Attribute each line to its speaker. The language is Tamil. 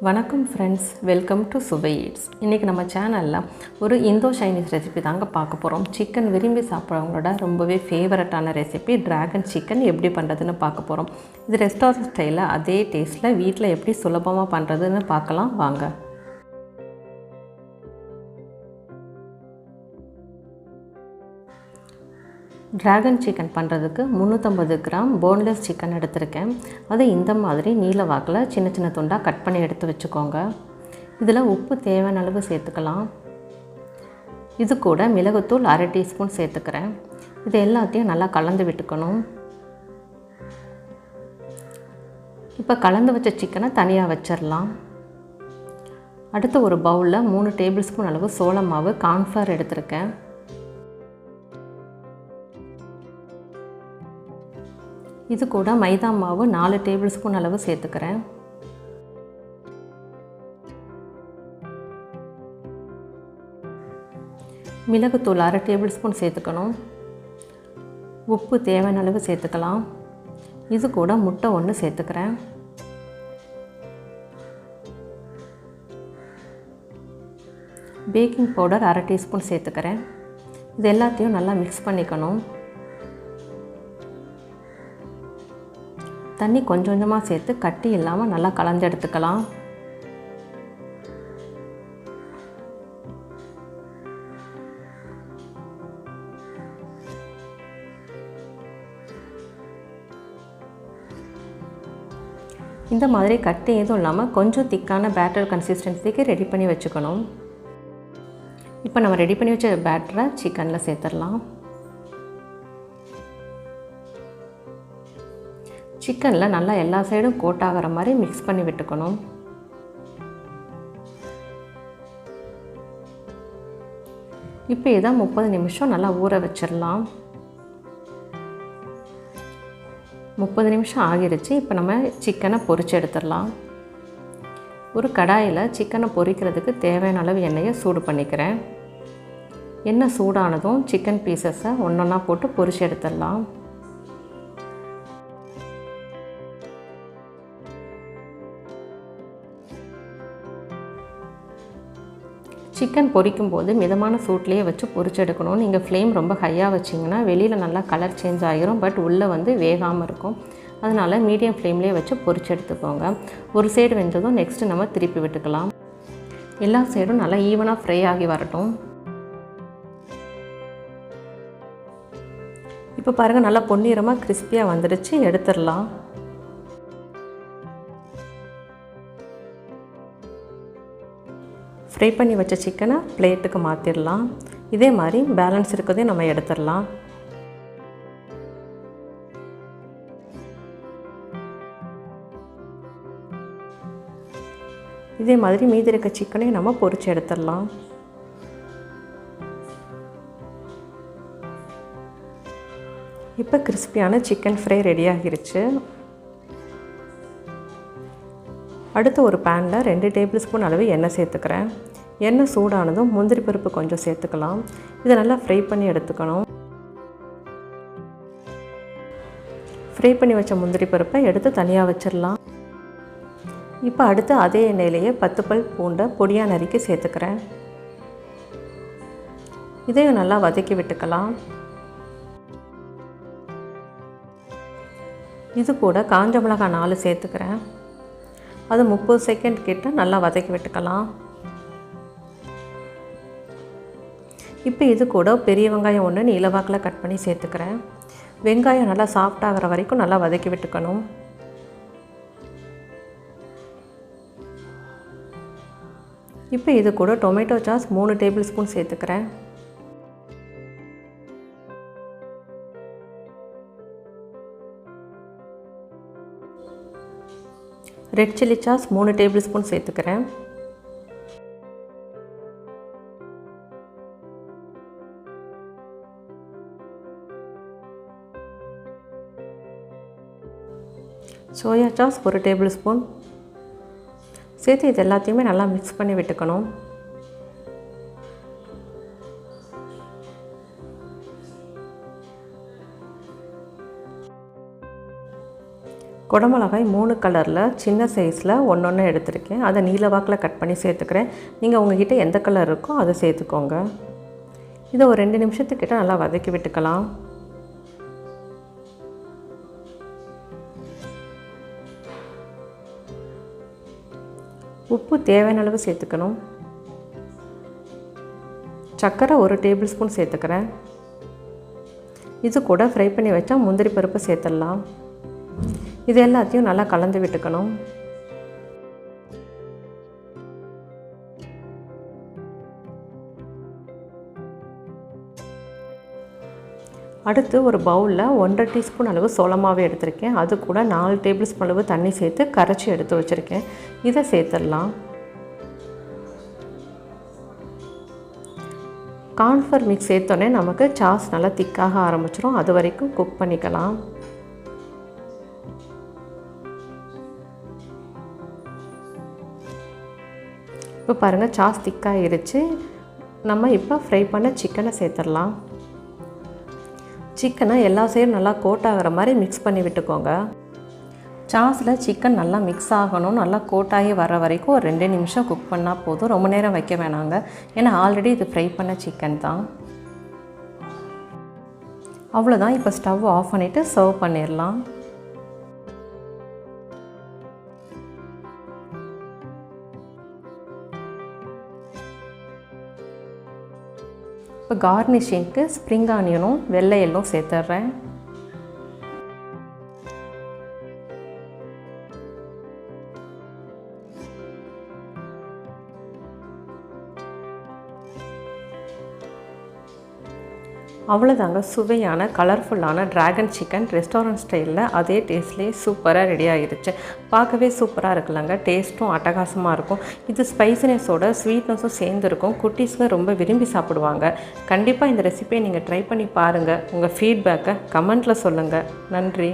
Speaker 1: வணக்கம் ஃப்ரெண்ட்ஸ், வெல்கம் டு சுவையீட்ஸ். இன்றைக்கி நம்ம சேனலில் ஒரு இந்தோ சைனீஸ் ரெசிபி தாங்க பார்க்க போகிறோம். சிக்கன் விரும்பி சாப்பிட்றவங்களோட ரொம்பவே ஃபேவரட்டான ரெசிபி ட்ராகன் சிக்கன் எப்படி பண்ணுறதுன்னு பார்க்க போகிறோம். இது ரெஸ்டாரண்ட் ஸ்டைலில் அதே டேஸ்ட்டில் வீட்டில் எப்படி சுலபமாக பண்ணுறதுன்னு பார்க்கலாம் வாங்க. ட்ராகன் சிக்கன் பண்ணுறதுக்கு 350 கிராம் போன்லெஸ் சிக்கன் எடுத்திருக்கேன். அதை இந்த மாதிரி நீல வாக்கில் சின்ன சின்ன துண்டாக கட் பண்ணி எடுத்து வச்சுக்கோங்க. இதில் உப்பு தேவையான அளவு சேர்த்துக்கலாம். இது கூட மிளகுத்தூள் 1/2 டீஸ்பூன் சேர்த்துக்கிறேன். இது எல்லாத்தையும் நல்லா கலந்து விட்டுக்கணும். இப்போ கலந்து வச்ச சிக்கனை தனியாக வச்சிடலாம். அடுத்து ஒரு பவுலில் 3 டேபிள் ஸ்பூன் அளவு சோள மாவு கார்ன்ஃப்ளவர் எடுத்திருக்கேன். இது கூட மைதா மாவு 4 டேபிள் ஸ்பூன் அளவு சேர்த்துக்கிறேன். மிளகுத்தூள் 1/2 டேபிள் ஸ்பூன் சேர்த்துக்கணும். உப்பு தேவையான அளவு சேர்த்துக்கலாம். இது கூட முட்டை 1 சேர்த்துக்கிறேன். பேக்கிங் பவுடர் 1/2 டீஸ்பூன் சேர்த்துக்கிறேன். இது எல்லாத்தையும் நல்லா மிக்ஸ் பண்ணிக்கணும். தண்ணி கொஞ்சம் கொஞ்சமாக சேர்த்து கட்டி இல்லாமல் நல்லா கலந்து எடுத்துக்கலாம். இந்த மாதிரி கட்டி எதுவும் இல்லாமல் கொஞ்சம் திக்கான பேட்டர் கன்சிஸ்டன்சிக்கு ரெடி பண்ணி வச்சுக்கணும். இப்போ நம்ம ரெடி பண்ணி வச்ச பேட்டரை சிக்கனில் சேர்த்துடலாம். சிக்கனில் நல்லா எல்லா சைடும் கோட் ஆகிற மாதிரி மிக்ஸ் பண்ணி விட்டுக்கணும். இப்போ இதை 30 நிமிஷம் நல்லா ஊற வச்சிடலாம். 30 நிமிஷம் ஆகிருச்சு. இப்போ நம்ம சிக்கனை பொரிச்சு எடுத்துடலாம். ஒரு கடாயில் சிக்கனை பொரிக்கிறதுக்கு தேவையான அளவு எண்ணெயை சூடு பண்ணிக்கிறேன். எண்ணெய் சூடானதும் சிக்கன் பீசஸை ஒன்றொன்னா போட்டு பொரிச்சு எடுத்துடலாம். சிக்கன் பொரிக்கும் போது மிதமான சூட்லேயே வச்சு பொரிச்செடுக்கணும். நீங்கள் ஃப்ளேம் ரொம்ப ஹையாக வச்சிங்கன்னா வெளியில் நல்லா கலர் சேஞ்ச் ஆகிரும், பட் உள்ளே வேகாமல் இருக்கும். அதனால் மீடியம் ஃப்ளேம்லேயே வச்சு பொரிச்சு எடுத்துக்கோங்க. ஒரு சைடு வெந்ததும் நெக்ஸ்ட்டு நம்ம திருப்பி விட்டுக்கலாம். எல்லா சைடும் நல்லா ஈவனாக ஃப்ரை ஆகி வரட்டும். இப்போ பாருங்கள், நல்லா பொன்னிறமாக கிறிஸ்பியாக வந்துடுச்சு. எடுத்துடலாம். ஃப்ரை பண்ணி வச்ச சிக்கனை பிளேட்டுக்கு மாற்றிடலாம். இதே மாதிரி பேலன்ஸ் இருக்கிறதையும் நம்ம எடுத்துடலாம். இதே மாதிரி மீதி இருக்க சிக்கனையும் நம்ம பொரிச்சு எடுத்துடலாம். இப்போ கிறிஸ்பியான சிக்கன் ஃப்ரை ரெடி ஆகிருச்சு. அடுத்து ஒரு பேனில் 2 டேபிள் ஸ்பூன் அளவு எண்ணெய் சேர்த்துக்கிறேன். எண்ணெய் சூடானதும் முந்திரி பருப்பு கொஞ்சம் சேர்த்துக்கலாம். இதை நல்லா ஃப்ரை பண்ணி எடுத்துக்கணும். ஃப்ரை பண்ணி வச்ச முந்திரி பருப்பை எடுத்து தனியாக வச்சிடலாம். இப்போ அடுத்து அதே எண்ணெயிலேயே 10 பல் பூண்டை பொடியாக நறுக்கி சேர்த்துக்கிறேன். இதையும் நல்லா வதக்கி விட்டுக்கலாம். இது கூட காஞ்ச மிளகாய் 4 சேர்த்துக்கிறேன். அது 30 செகண்ட் கிட்ட நல்லா வதக்கி விட்டுக்கலாம். இப்போ இது கூட பெரிய வெங்காயம் 1 நீளவாக்கில் கட் பண்ணி சேர்த்துக்கிறேன். வெங்காயம் நல்லா சாஃப்ட் ஆகிற வரைக்கும் நல்லா வதக்கி விட்டுக்கணும். இப்போ இது கூட டொமேட்டோ சாஸ் 3 டேபிள் ஸ்பூன் சேர்த்துக்கிறேன். Red chilli sauce 3 table spoon சேர்த்துக்கிறேன். சோயா சாஸ் 1 டேபிள் ஸ்பூன் சேர்த்து இது எல்லாத்தையுமே நல்லா மிக்ஸ் பண்ணி விட்டுக்கணும். குடமிளகாய் 3 கலரில் சின்ன சைஸில் ஒன்று எடுத்திருக்கேன். அதை நீல வாக்கில் கட் பண்ணி சேர்த்துக்கிறேன். நீங்கள் உங்கள்கிட்ட எந்த கலர் இருக்கோ அதை சேர்த்துக்கோங்க. இதை ஒரு 2 நிமிஷத்துக்கிட்ட நல்லா வதக்கி விட்டுக்கலாம். உப்பு தேவையான அளவு சேர்த்துக்கணும். சர்க்கரை 1 டேபிள் ஸ்பூன் சேர்த்துக்கிறேன். இது கூட ஃப்ரை பண்ணி வச்சா முந்திரி பருப்பு சேர்த்துடலாம். இது எல்லாத்தையும் நல்லா கலந்து விட்டுக்கணும். அடுத்து ஒரு பவுலில் 1.5 டீஸ்பூன் அளவு சோளமாவு எடுத்திருக்கேன். அது கூட 4 டேபிள் ஸ்பூன் அளவு தண்ணி சேர்த்து கரைச்சி எடுத்து வச்சுருக்கேன். இதை சேர்த்துடலாம். கார்ன்ஃப்ளவர் மிக்ஸ் சேர்த்தோன்னே நமக்கு சாஸ் நல்லா திக்காக ஆரம்பிச்சிடும். அது வரைக்கும் குக் பண்ணிக்கலாம். இப்போ பாருங்கள், சாஸ் திக்காகிருச்சு. நம்ம இப்போ ஃப்ரை பண்ண சிக்கனை சேர்த்துடலாம். சிக்கனை எல்லா சைடும் நல்லா கோட் ஆகிற மாதிரி மிக்ஸ் பண்ணி விட்டுக்கோங்க. சாஸில் சிக்கன் நல்லா மிக்ஸ் ஆகணும். நல்லா கோட்டாகி வர வரைக்கும் ஒரு 2 நிமிஷம் குக் பண்ணால் போதும். ரொம்ப நேரம் வைக்க வேணாங்க. ஏன்னா ஆல்ரெடி இது ஃப்ரை பண்ண சிக்கன் தான். அவ்வளோதான். இப்போ ஸ்டவ் ஆஃப் பண்ணிவிட்டு சர்வ் பண்ணிடலாம். இப்போ கார்னிஷிங்க்கு ஸ்ப்ரிங் ஆனியனும் வெள்ளை எள்ளும் சேர்த்துட்றேன். அவ்வளோதாங்க, சுவையான கலர்ஃபுல்லான ட்ராகன் சிக்கன் ரெஸ்டாரண்ட் ஸ்டைலில் அதே டேஸ்ட்லேயே சூப்பராக ரெடி ஆகிடுச்சு. பார்க்கவே சூப்பராக இருக்குல்லங்க. டேஸ்ட்டும் அட்டகாசமாக இருக்கும். இது ஸ்பைசினஸோட ஸ்வீட்னஸும் சேர்ந்துருக்கும். குட்டீஸுங்க ரொம்ப விரும்பி சாப்பிடுவாங்க. கண்டிப்பாக இந்த ரெசிபியை நீங்கள் ட்ரை பண்ணி பாருங்கள். உங்கள் ஃபீட்பேக்கை கமெண்ட்டில் சொல்லுங்கள். நன்றி.